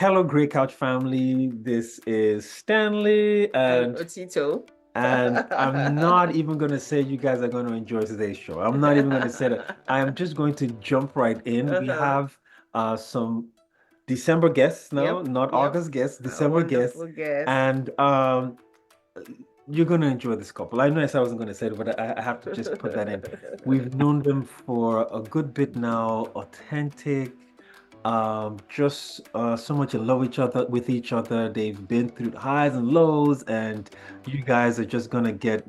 Hello, Grey Couch family. This is Stanley, And and Otito. I'm not even going to say you guys are going to enjoy today's show. I'm not even going to say that. I am just going to jump right in. We have some December guests now, Yep, not yep. August guests, A December guests, wonderful guest. and you're going to enjoy this couple. I know I said I wasn't going to say it, but I have to just put that in. We've known them for a good bit now, authentic, just so much in love with each other. They've been through the highs and lows, and you guys are just gonna get,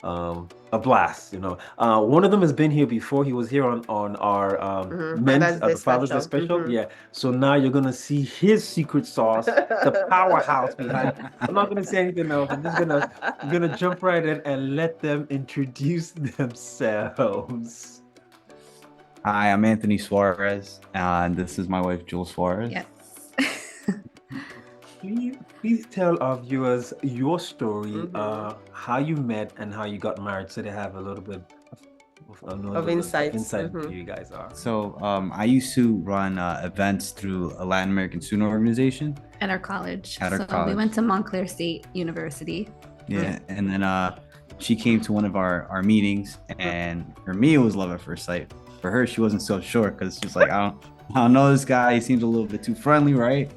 a blast. One of them has been here before. He was here on our Father's Day the Father's Day special. special. Yeah. So now you're gonna see his secret sauce, the powerhouse behind. I'm not gonna say anything else. I'm just gonna jump right in and let them introduce themselves. Hi, I'm Anthony Suarez, and this is my wife, Jules Suarez. Yes. Please tell our viewers your story, how you met and how you got married, so they have a little bit Of insights. insight into who you guys are. So I used to run events through a Latin American student organization. At our college. At our so college. we went to Montclair State University. Yeah, and then she came to one of our meetings, and for me, it was love at first sight. For her, she wasn't so sure because she's like, I don't know this guy. He seems a little bit too friendly, right?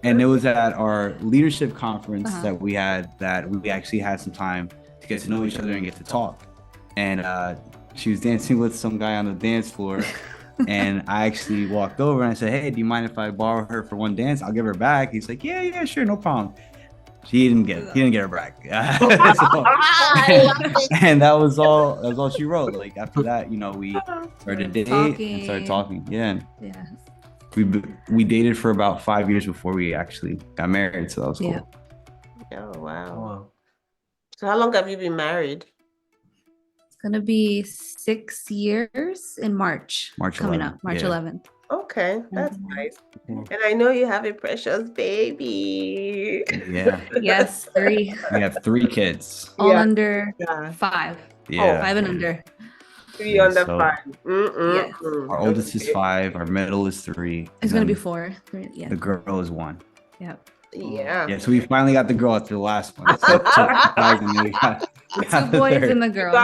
And it was at our leadership conference that we actually had some time to get to know each other and get to talk. And she was dancing with some guy on the dance floor. And I actually walked over and I said, hey, do you mind if I borrow her for one dance? I'll give her back. He's like, yeah, sure, no problem. He didn't get her back. And that was all she wrote. Like after that, we started dating and started talking. Yeah. Yeah. We dated for about 5 years before we actually got married. So that was cool. Oh, wow. So how long have you been married? It's gonna be 6 years in March. Coming 11th. up, March 11th. Okay, that's nice. And I know you have a precious baby. Yeah. Yes, 3. We have 3 kids. All under 5. Yeah. 5 and under. 3 under 5. Yes. Our oldest is 5. Our middle is 3. It's gonna be 4. 3, yeah. The girl is 1. Yep. Yeah. So we finally got the girl after the last one. So surprisingly, we got 2 boys and the girl.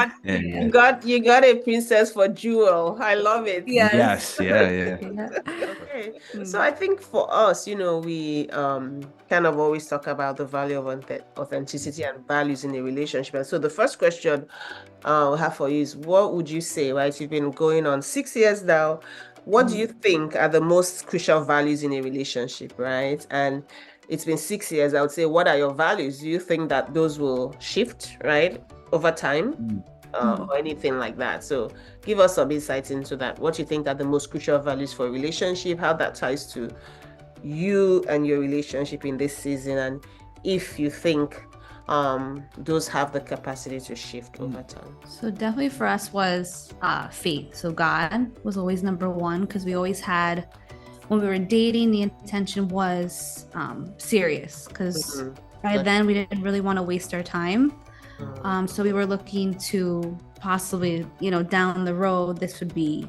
You got a princess for Jewel. I love it. Yes. Yeah. Okay. So I think for us, we kind of always talk about the value of authenticity and values in a relationship. And so the first question I have for you is, what would you say, right? You've been going on 6 years now. What do you think are the most crucial values in a relationship, right? And it's been 6 years. I would say, what are your values? Do you think that those will shift, right, over time, or anything like that? So give us some insights into that. What you think are the most crucial values for a relationship, how that ties to you and your relationship in this season, and if you think those have the capacity to shift over time. So definitely for us was faith. So God was always number 1, because we always had, when we were dating, the intention was serious, because by then we didn't really want to waste our time. So we were looking to possibly, down the road, this would be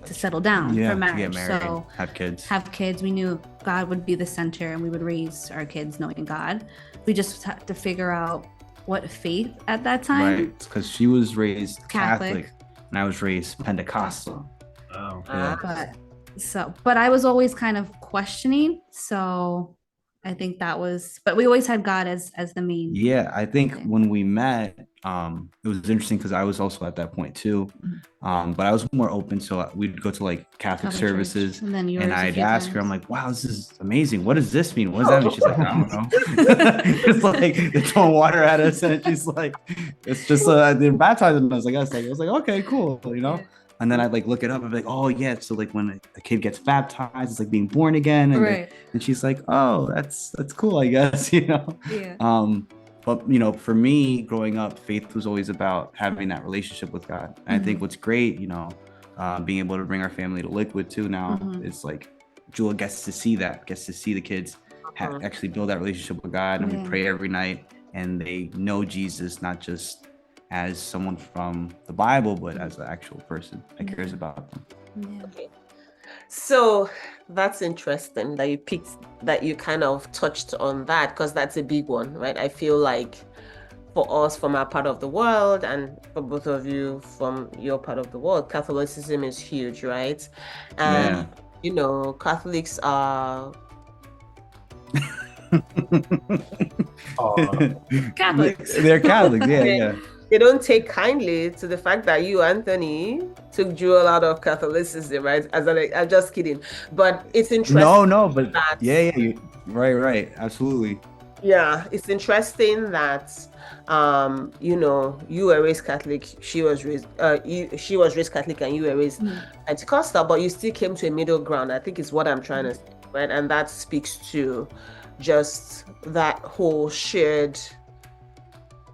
to settle down for marriage. Get married, so have kids. We knew God would be the center, and we would raise our kids knowing God. We just had to figure out what faith at that time. Right, because she was raised Catholic and I was raised Pentecostal. Oh, yeah. But I was always kind of questioning. So I think that was, but we always had God as the main. Yeah, I think when we met, it was interesting because I was also at that point too. But I was more open. So we'd go to like Catholic services, and I'd ask her, I'm like, wow, this is amazing. What does this mean? What does that mean? She's like, I don't know. It's like they're throwing water at us. And she's like, it's just, they're baptizing us. I was like, okay, cool. And then I'd like look it up and be like, oh yeah, so like when a kid gets baptized, it's like being born again. And, and she's like, oh, that's cool, I guess, Yeah. But for me growing up, faith was always about having that relationship with God. And I think what's great, being able to bring our family to Liquid too now, is like Jewel gets to see the kids actually build that relationship with God, and we pray every night, and they know Jesus, not just as someone from the Bible, but as an actual person that cares about them. Okay. So that's interesting that that you kind of touched on that, because that's a big one, right? I feel like for us from our part of the world, and for both of you from your part of the world, Catholicism is huge, right? And Catholics are Catholics. They're Catholics, yeah. They don't take kindly to the fact that you, Anthony, took Jewel out of Catholicism, right? I'm just kidding, but it's interesting. No, but right, absolutely. Yeah, it's interesting that you were raised Catholic, she was raised Catholic, and you were raised Pentecostal, but you still came to a middle ground. I think is what I'm trying to say, right? And that speaks to just that whole shared,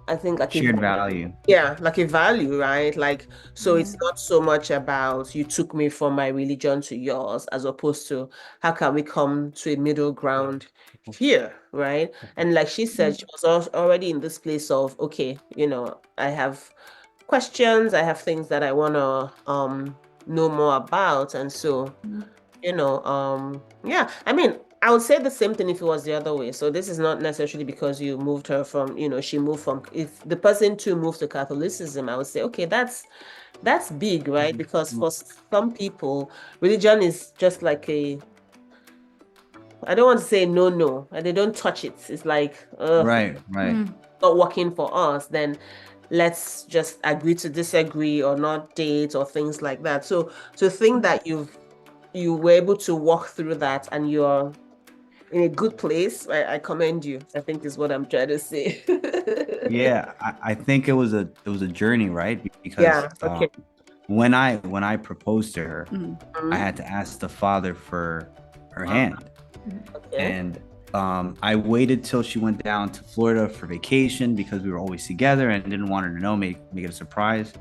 I think, like shared value. Yeah, like a value, right? Like, so it's not so much about you took me from my religion to yours, as opposed to how can we come to a middle ground here, right? And like she said, she was already in this place of, okay, I have questions, I have things that I want to know more about. And so, yeah, I mean, I would say the same thing if it was the other way. So this is not necessarily because you moved her from, she moved from, if the person too moved to Catholicism, I would say, okay, that's big, right? Because for some people, religion is just like I don't want to say no, and they don't touch it. It's like, right. Not working for us, then let's just agree to disagree or not date or things like that. So to think that you were able to walk through that and you're in a good place, I commend you, I think is what I'm trying to say. Yeah, I think it was a journey, right? Because when I proposed to her, I had to ask the father for her hand. And I waited till she went down to Florida for vacation because we were always together and didn't want her to know, make it a surprise.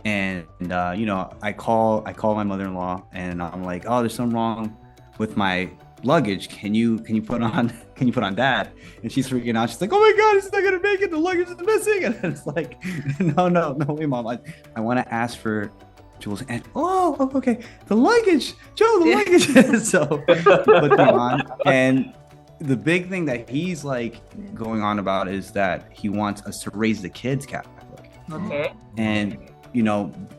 And I call my mother-in-law and I'm like, oh, there's something wrong with my luggage. Can you put on Dad? And she's freaking out. She's like, oh my God, he's not gonna make it. The luggage is missing. And it's like, no way, Mom. I want to ask for Jules and okay, the luggage, Joe, the luggage. So put them on. And the big thing that he's like going on about is that he wants us to raise the kids Catholic. Okay. And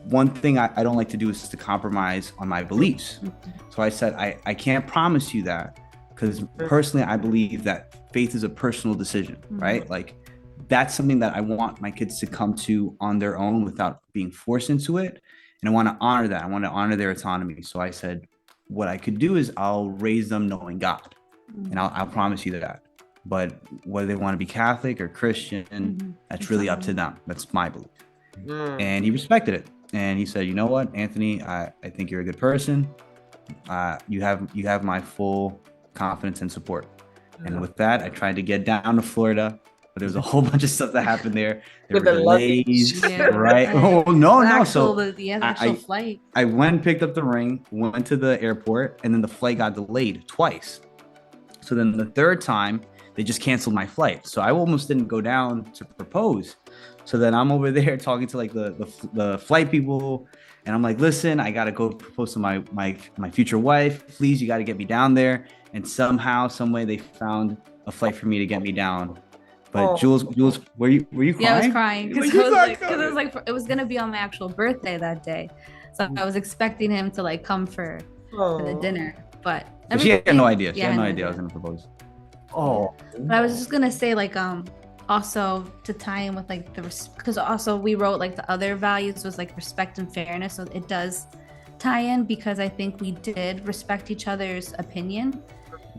one thing I don't like to do is to compromise on my beliefs. So I said, I can't promise you that, because personally, I believe that faith is a personal decision, right? Like that's something that I want my kids to come to on their own without being forced into it. And I want to honor that. I want to honor their autonomy. So I said, what I could do is I'll raise them knowing God. And I'll promise you that. But whether they want to be Catholic or Christian, that's really up to them. That's my belief. And he respected it. And he said, you know what, Anthony, I think you're a good person. You have my full confidence and support. And with that, I tried to get down to Florida, but there was a whole bunch of stuff that happened there. There were delays, right? Oh, no. So the actual flight. I went and picked up the ring, went to the airport, and then the flight got delayed twice. So then the third time, they just canceled my flight. So I almost didn't go down to propose. So then I'm over there talking to like the flight people, and I'm like, listen, I gotta go propose to my future wife. Please, you gotta get me down there. And somehow, some way, they found a flight for me to get me down. But Jules, were you crying? Yeah, I was crying because it was gonna be on my actual birthday that day, so I was expecting him to like come for the dinner, but she had no idea. She had no idea I was gonna propose. But I was just gonna say like also to tie in with like because also we wrote like the other values was like respect and fairness, so it does tie in because I think we did respect each other's opinion,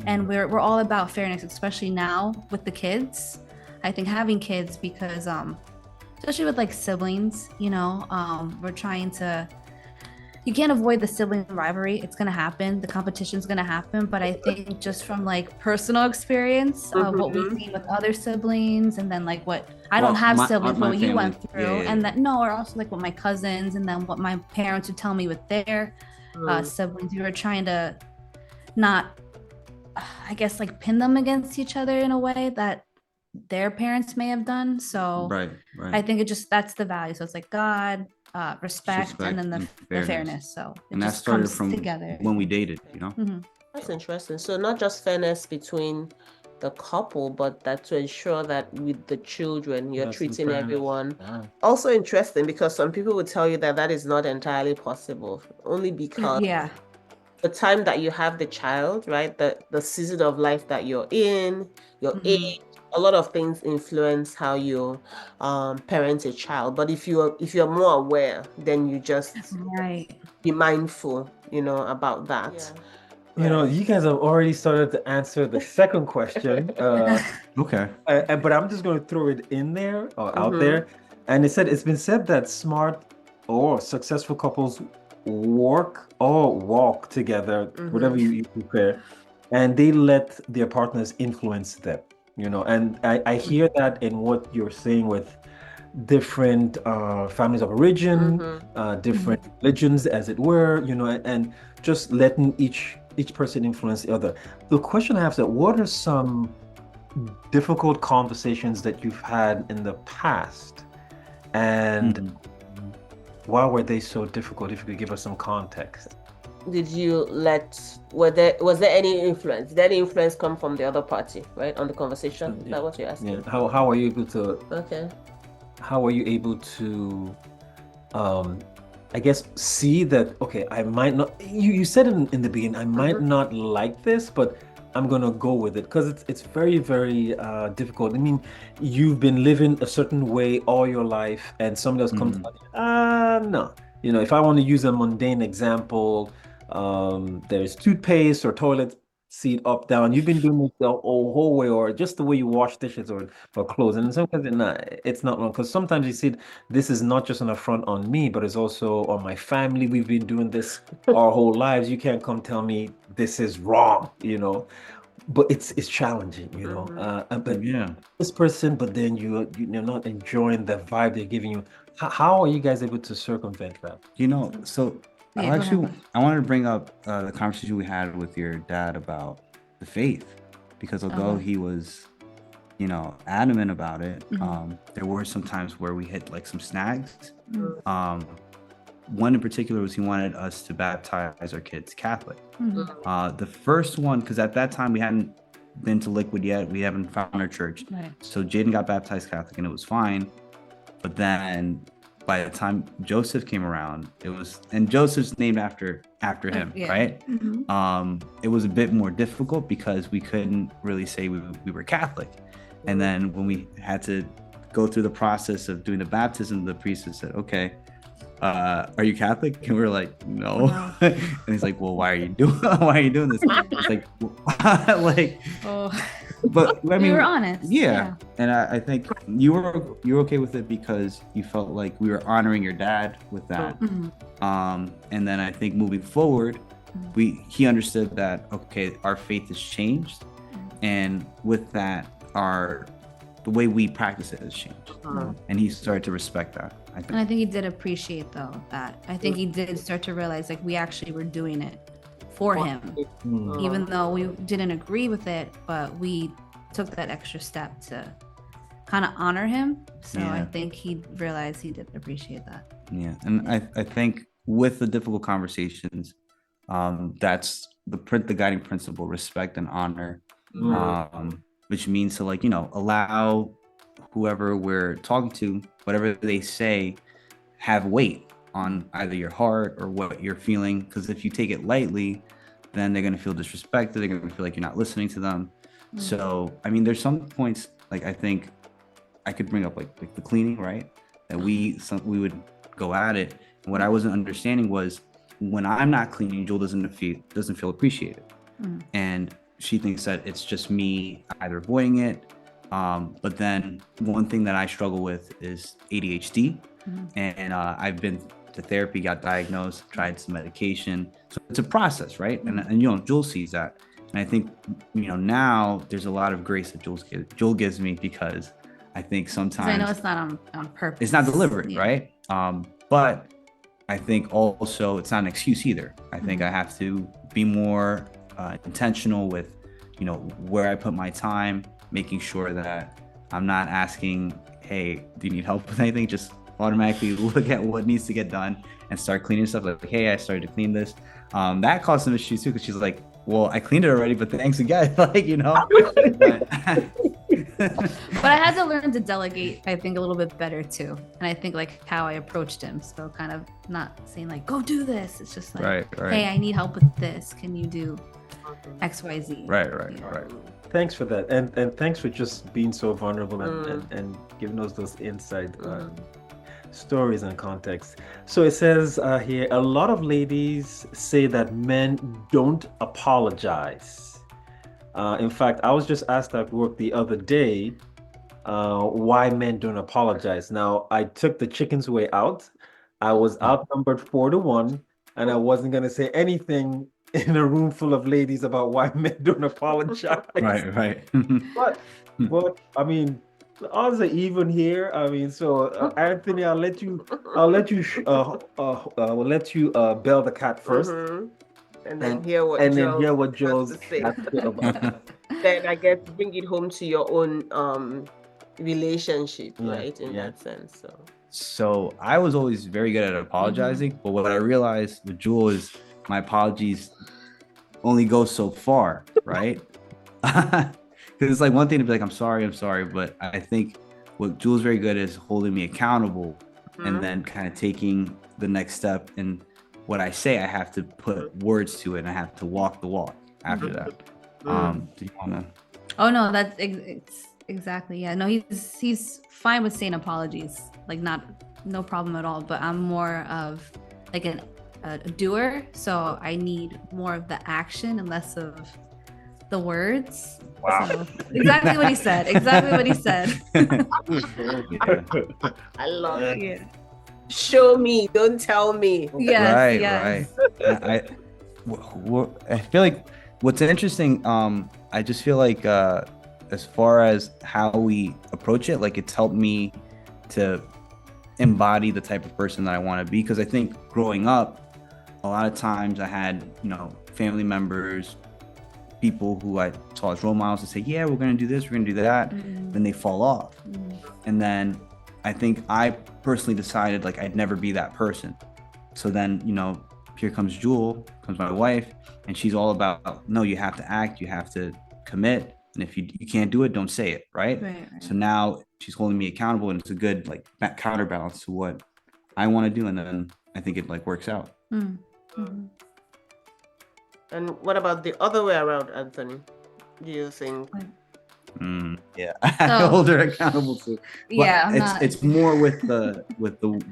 and we're all about fairness, especially now with the kids. I think having kids, because especially with like siblings, we're trying to, you can't avoid the sibling rivalry. It's going to happen. The competition's going to happen. But I think just from like personal experience of what we've seen with other siblings, and then like what, I don't have siblings, but what you went through, and that, or also like what my cousins, and then what my parents would tell me with their siblings, we were trying to not, I guess, like pin them against each other in a way that their parents may have done. So Right. I think that's the value. So it's like God, respect, and then the fairness. fairness. So it And that just started comes from together. when we dated, you know? That's interesting. So not just fairness between the couple, but that to ensure that with the children, you're Yes, treating fairness. everyone. Wow. Also interesting because some people would tell you that that is not entirely possible, only because Yeah. the time that you have the child, right? The season of life that you're in, your age, a lot of things influence how you parent a child. But if you're more aware, then you just Right. be mindful, about that. Yeah. You guys have already started to answer the second question. Okay. But I'm just going to throw it in there or out there. And it's been said that smart or successful couples work or walk together, whatever you prefer, and they let their partners influence them, and I hear that in what you're saying with different families of origin, different religions, as it were, and just letting each person influence the other. The question I have is that what are some difficult conversations that you've had in the past, and why were they so difficult? If you could give us some context. Did you was there any influence? Did any influence come from the other party, right, on the conversation? Is that what you're asking? Yeah. How are you able to? Okay. How are you able to, I guess, see that? Okay, I might not. You said in the beginning, I might not like this, but I'm gonna go with it because it's very, very difficult. I mean, you've been living a certain way all your life, and somebody else comes, no. If I want to use a mundane example, there's toothpaste or toilet seat up, down. You've been doing it the whole way, or just the way you wash dishes or clothes. And in some cases, it's not wrong because sometimes you see this is not just an affront on me, but it's also on my family. We've been doing this our whole lives. You can't come tell me this is wrong, But it's challenging, But this person, but then you're not enjoying the vibe they're giving you. How are you guys able to circumvent that? So I wanted to bring up the conversation we had with your dad about the faith, because although he was, adamant about it, there were some times where we hit like some snags. One in particular was he wanted us to baptize our kids Catholic. The first one, because at that time we hadn't been to Liquid yet, we haven't found our church. Right. So Jaden got baptized Catholic and it was fine. But then by the time Joseph came around, and Joseph's named after him, right? It was a bit more difficult because we couldn't really say we were Catholic. And then when we had to go through the process of doing the baptism, the priest said, okay, are you Catholic? And we were like, no. And he's like, well, why are you doing this? It's like, but I mean, we were honest. Yeah. And I think you were okay with it because you felt like we were honoring your dad with that. And then I think moving forward, he understood that, okay, our faith has changed. And with that, the way we practice it has changed. And he started to respect that. And I think he did appreciate that. I think he did start to realize like we actually were doing it for him, even though we didn't agree with it, but we took that extra step to kind of honor him. So I think he realized he did appreciate that. Yeah. And I think with the difficult conversations, that's the guiding principle: respect and honor, which means to allow whoever we're talking to, whatever they say, have weight on either your heart or what you're feeling. Because if you take it lightly, then they're going to feel disrespected. They're going to feel like you're not listening to them. So, I mean, there's some points, I think I could bring up like the cleaning, right? That we would go at it. And what I wasn't understanding was when I'm not cleaning, Jewel doesn't feel appreciated. And she thinks that it's just me either avoiding it. But then one thing that I struggle with is ADHD. And I've been to therapy, got diagnosed, tried some medication. So it's a process, right? And Jewel sees that. And I think, now there's a lot of grace that Jewel gives me, because I think sometimes I know it's not on purpose. It's not deliberate, right? But I think also it's not an excuse either. I think I have to be more intentional with, where I put my time, making sure that I'm not asking, hey, do you need help with anything? Just automatically look at what needs to get done and start cleaning stuff. Like, hey, I started to clean this. That caused some issues too, because she's like, well, I cleaned it already, but thanks again. Like, you know. But I had to learn to delegate, I think, a little bit better too. And I think like how I approached him. So kind of not saying like, go do this. It's just like, hey, I need help with this. Can you do X, Y, Z? Right. Thanks for that, and thanks for just being so vulnerable and giving us those inside stories and context. So it says here, a lot of ladies say that men don't apologize. In fact, I was just asked at work the other day why men don't apologize. Now, I took the chicken's way out. I was outnumbered 4-1, and I wasn't going to say anything in a room full of ladies about why men don't apologize. Right. But I mean, the odds are even here. I mean, so Anthony, I'll let you bell the cat first, and then hear what Joel's has to say. Then I guess bring it home to your own relationship, right? In that sense. So I was always very good at apologizing, but what I realized with Jewel is my apologies only go so far, right? Because it's like one thing to be like, I'm sorry, but I think what Jewel's very good is holding me accountable and then kind of taking the next step. And what I say, I have to put words to it, and I have to walk the walk after that. Do you want to? Oh no, that's exactly. Yeah, no, he's fine with saying apologies, like no problem at all. But I'm more of like a doer, so I need more of the action and less of the words. Wow. So, exactly what he said. I love it. Yeah. Show me, don't tell me. Yes. Right. I feel like what's interesting, I just feel like as far as how we approach it, like it's helped me to embody the type of person that I want to be. Because I think growing up, a lot of times I had, family members, people who I saw as role models to say, yeah, we're going to do this, we're going to do that. Then they fall off. And then I think I personally decided like I'd never be that person. So then, here comes Jewel, comes my wife, and she's all about, no, you have to act, you have to commit. And if you can't do it, don't say it. Right. So now she's holding me accountable, and it's a good like counterbalance to what I want to do. And then I think it like works out. And what about the other way around, Anthony? Do you think? Yeah, I hold her accountable to. Yeah, it's more with the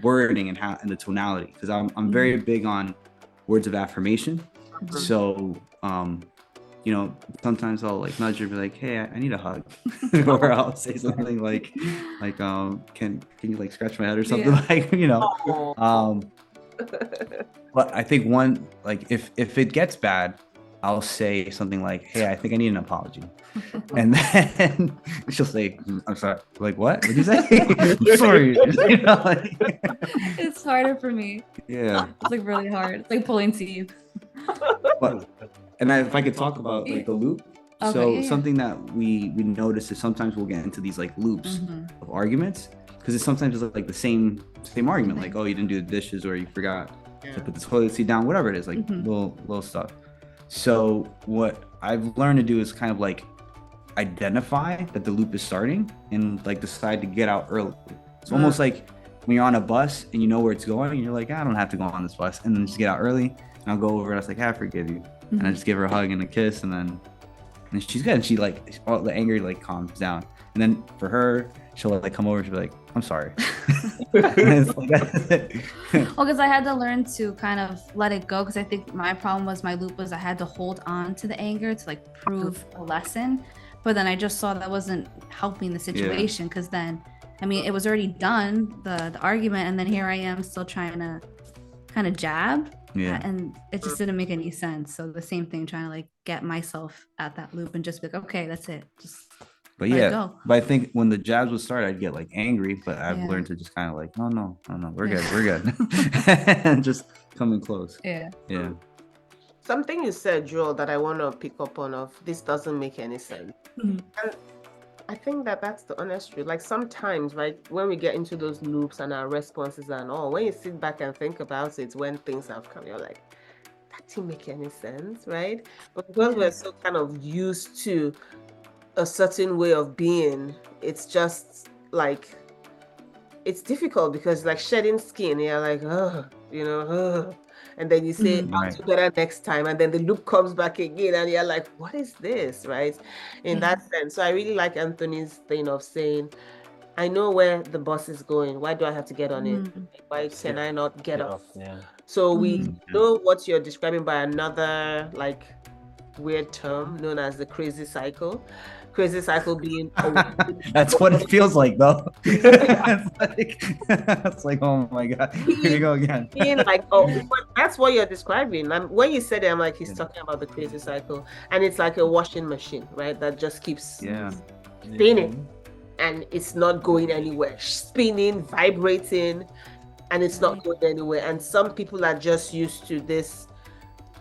wording and the tonality, because I'm very big on words of affirmation. So sometimes I'll like nudge her, be like, hey, I need a hug, or I'll say something like can you like scratch my head or something, But I think one, like if it gets bad, I'll say something like, hey, I think I need an apology. And then she'll say, I'm sorry. Like, what? What'd you say? I'm sorry. It's harder for me. Yeah. It's like really hard. It's like pulling teeth. If I could talk about like the loop. Something that we notice is sometimes we'll get into these like loops of arguments, because it's sometimes like the same argument, like, oh, you didn't do the dishes, or you forgot to put the toilet seat down, whatever it is, like little stuff. So what I've learned to do is kind of like identify that the loop is starting and like decide to get out early. It's almost like when you're on a bus and you know where it's going, and you're like, I don't have to go on this bus, and then just get out early, and I'll go over and I was like, I forgive you, and I just give her a hug and a kiss, and she's good, and she like all the anger like calms down, and then for her, she'll like come over and she'll be like, I'm sorry. Well, because I had to learn to kind of let it go, because I think my problem was my loop was I had to hold on to the anger to like prove a lesson, but then I just saw that wasn't helping the situation, because then I mean it was already done, the argument, and then here I am still trying to kind of jab, and it just didn't make any sense. So the same thing, trying to like get myself at that loop and just be like, okay, that's it, just but I think when the jabs would start, I'd get like angry, but I've learned to just kind of like, no, we're good. And just coming close. Yeah. Something you said, Joel, that I want to pick up on of this doesn't make any sense. And I think that's the honest truth. Like sometimes, right, when we get into those loops and our responses and all, when you sit back and think about it, when things have come, you're like, that didn't make any sense, right? But because we're so kind of used to a certain way of being, it's just like, it's difficult because like shedding skin, you're like, oh, and then you say, I'll do better next time, and then the loop comes back again, and you're like, what is this, right? In that sense. So I really like Anthony's thing of saying, I know where the bus is going. Why do I have to get on it? Why can I not get off? Yeah. So we know what you're describing by another like weird term known as the crazy cycle. Crazy cycle being that's what it feels like though. it's like oh my god, here you go again. Being like, oh, that's what you're describing. When you said it, I'm like, he's talking about the crazy cycle, and it's like a washing machine, right? That just keeps spinning, and it's not going anywhere, spinning, vibrating, and it's not going anywhere. And some people are just used to this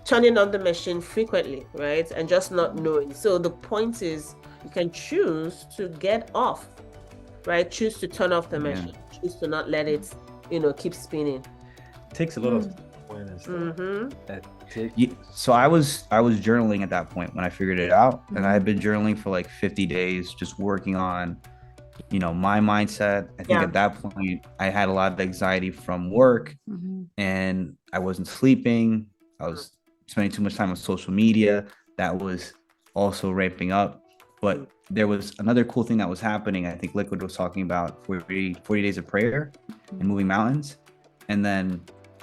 turning on the machine frequently, right? And just not knowing. So the point is, you can choose to get off, right? Choose to turn off the machine. Choose to not let it, keep spinning. It takes a lot of awareness. So I was journaling at that point when I figured it out, and I had been journaling for like 50 days, just working on, my mindset. I think at that point I had a lot of anxiety from work, and I wasn't sleeping. I was spending too much time on social media. That was also ramping up. But there was another cool thing that was happening. I think Liquid was talking about 40 days of prayer and moving mountains. And then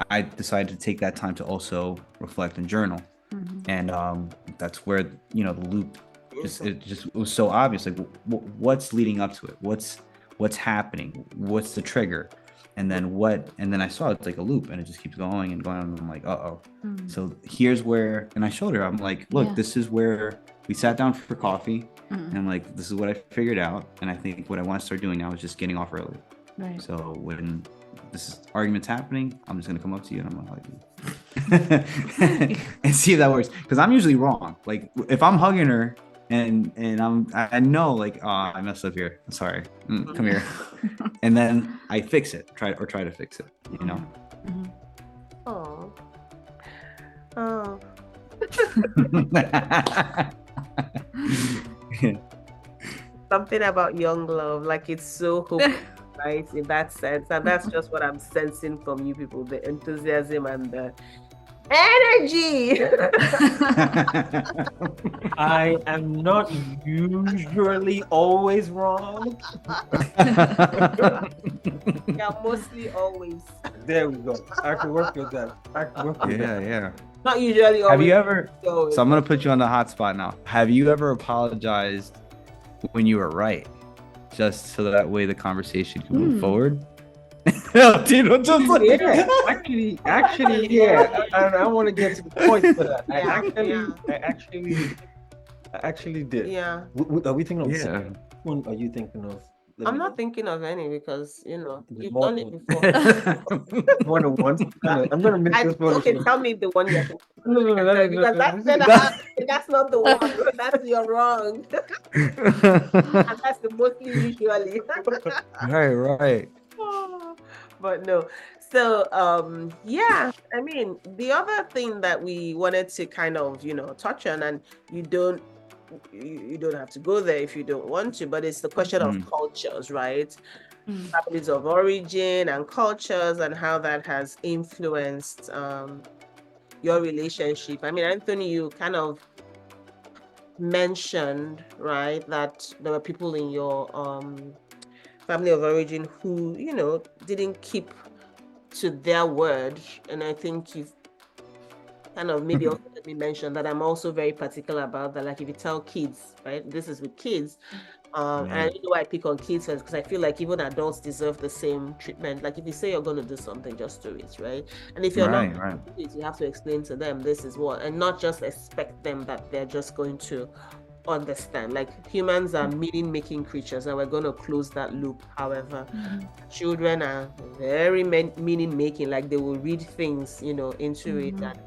I decided to take that time to also reflect and journal. And that's where, the loop, it was so obvious. Like, what's leading up to it? What's happening? What's the trigger? And then I saw it's like a loop, and it just keeps going and going. And I'm like, So here's where, and I showed her, I'm like, look, this is where we sat down for coffee. And I'm like, this is what I figured out. And I think what I want to start doing now is just getting off early. Right. So when this argument's happening, I'm just going to come up to you and I'm going to hug you and see if that works. Because I'm usually wrong. Like if I'm hugging her and I know like, oh, I messed up here. I'm sorry. Come here. And then I fix it, try to fix it, Oh. Something about young love, like it's so hopeful, right? In that sense, and that's just what I'm sensing from you people: the enthusiasm and the energy. I am not usually always wrong. Yeah, mostly always. There we go. I can work with that. Yeah. Not usually always. Have you ever? Always. So I'm gonna put you on the hot spot now. Have you ever apologized when you were right, just so that way the conversation can move forward? Tino, just like Actually, yeah. I want to get to the point for that. I actually did. Yeah. Are we thinking of the same one? Are you thinking of? I'm not thinking of any because you've more done it before. One of one. I'm gonna make this one. Okay, tell me the one you're thinking. No, Because that's not the one. That's you're wrong. And that's the mostly usually. Right. But no. So I mean, the other thing that we wanted to kind of touch on, and you don't have to go there if you don't want to, but it's the question of cultures, right? Families of origin and cultures, and how that has influenced your relationship. I mean, Anthony, you kind of mentioned, right, that there were people in your family of origin who didn't keep to their word, and I think you've kind of maybe also let me mention that I'm also very particular about that. Like if you tell kids, right, this is with kids, and I don't know why I pick on kids first, because I feel like even adults deserve the same treatment. Like if you say you're going to do something, just do it, right? And if you're not going to do it, you have to explain to them this is what, and not just expect them that they're just going to understand. Like humans are meaning-making creatures, and we're going to close that loop. However, children are very meaning-making. Like they will read things, into it, and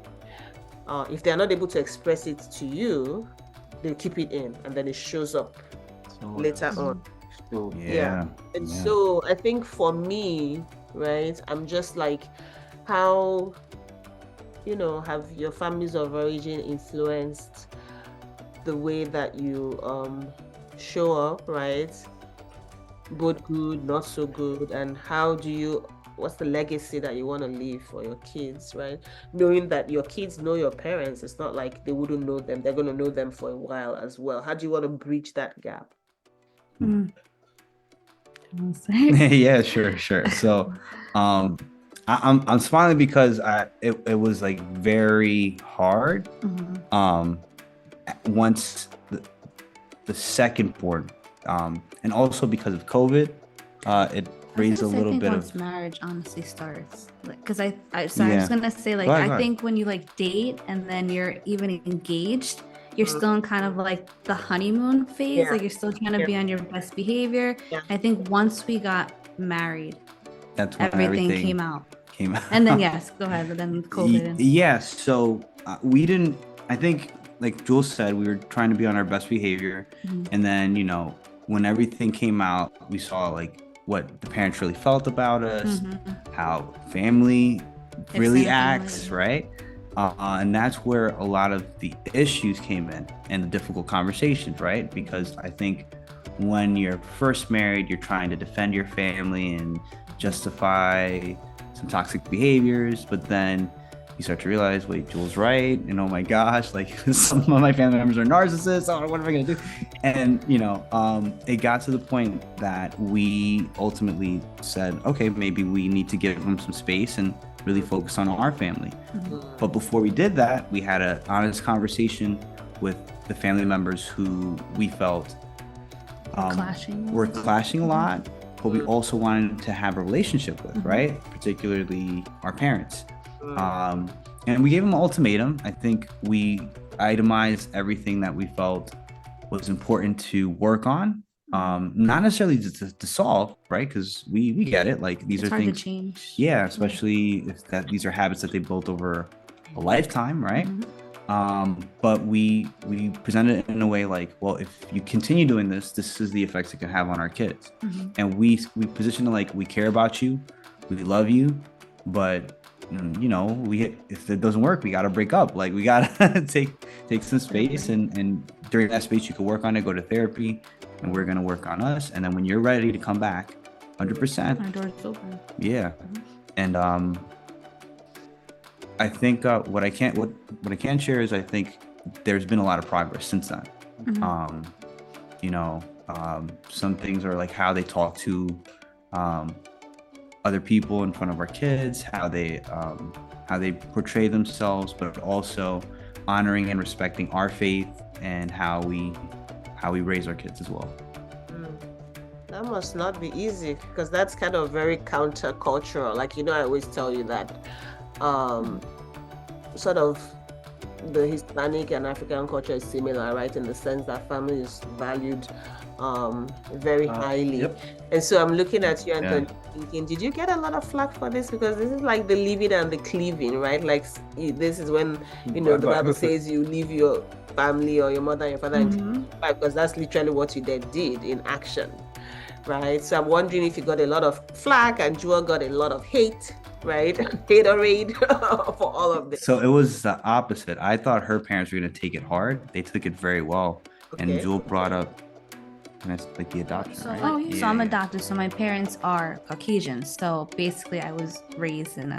if they're not able to express it to you, they'll keep it in, and then it shows up later else. on. So Yeah. And yeah. so I think for me, right, I'm just like, how, have your families of origin influenced the way that you show up, right? Both good, not so good, and what's the legacy that you want to leave for your kids, right? Knowing that your kids know your parents, it's not like they wouldn't know them, they're going to know them for a while as well. How do you want to bridge that gap? Yeah, sure. So, I'm smiling because it was like very hard. Once the second born, and also because of COVID, it raised a little bit once of marriage honestly starts, because I was Yeah. gonna say, like, Go ahead, I go ahead. think when you like date and then you're even engaged, you're still in kind of like the honeymoon phase. Yeah. Like, you're still trying to be on your best behavior. Yeah. I think once we got married, that's when everything came out. And then yes, go ahead. But then COVID. Yeah, so we didn't. I think, like Jules said, we were trying to be on our best behavior, and then when everything came out, we saw like what the parents really felt about us, how family really acts, right? And that's where a lot of the issues came in and the difficult conversations, right? Because I think when you're first married, you're trying to defend your family and justify some toxic behaviors, but then you start to realize, wait, Jules right, and oh my gosh, like some of my family members are narcissists. Oh, what am I gonna do? And it got to the point that we ultimately said, okay, maybe we need to give them some space and really focus on our family. But before we did that, we had an honest conversation with the family members who we felt were clashing a lot, but we also wanted to have a relationship with, right? Particularly our parents. And we gave them an ultimatum. I think we itemized everything that we felt was important to work on. Not necessarily to solve, right? Because we get it. Like, these It's are hard things. to change. Yeah, especially if these are habits that they built over a lifetime, right? But we presented it in a way like, well, if you continue doing this is the effects it can have on our kids. And we position it like, we care about you, we love you, but if it doesn't work, we got to break up. Like, we got to take some space, and during that space you can work on it, go to therapy, and we're going to work on us. And then when you're ready to come back 100%, our door's open. Yeah. And I think what I can share is, I think there's been a lot of progress since then. Some things are like how they talk to other people in front of our kids, how they portray themselves, but also honoring and respecting our faith and how we raise our kids as well. That must not be easy, because that's kind of very countercultural. Like, I always tell you that sort of the Hispanic and African culture is similar, right? In the sense that family is valued very highly. Yep. And so I'm looking at you and thinking, did you get a lot of flack for this? Because this is like the leaving and the cleaving, right? Like, this is when, the Bible says you leave your family or your mother and your father, because that's literally what you did in action, right? So I'm wondering if you got a lot of flack and Jewel got a lot of hate, right? Haterade for all of this. So it was the opposite. I thought her parents were going to take it hard. They took it very well. Okay. And Jewel brought up like the adoption, right? So I'm adopted. So my parents are Caucasian. So basically I was raised in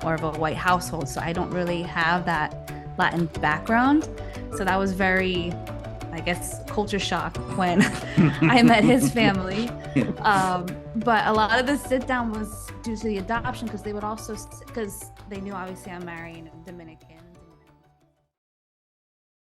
more of a white household. So I don't really have that Latin background. So that was very, I guess, culture shock when I met his family. But a lot of the sit down was due to the adoption, because they would also, because they knew obviously I'm marrying a Dominican.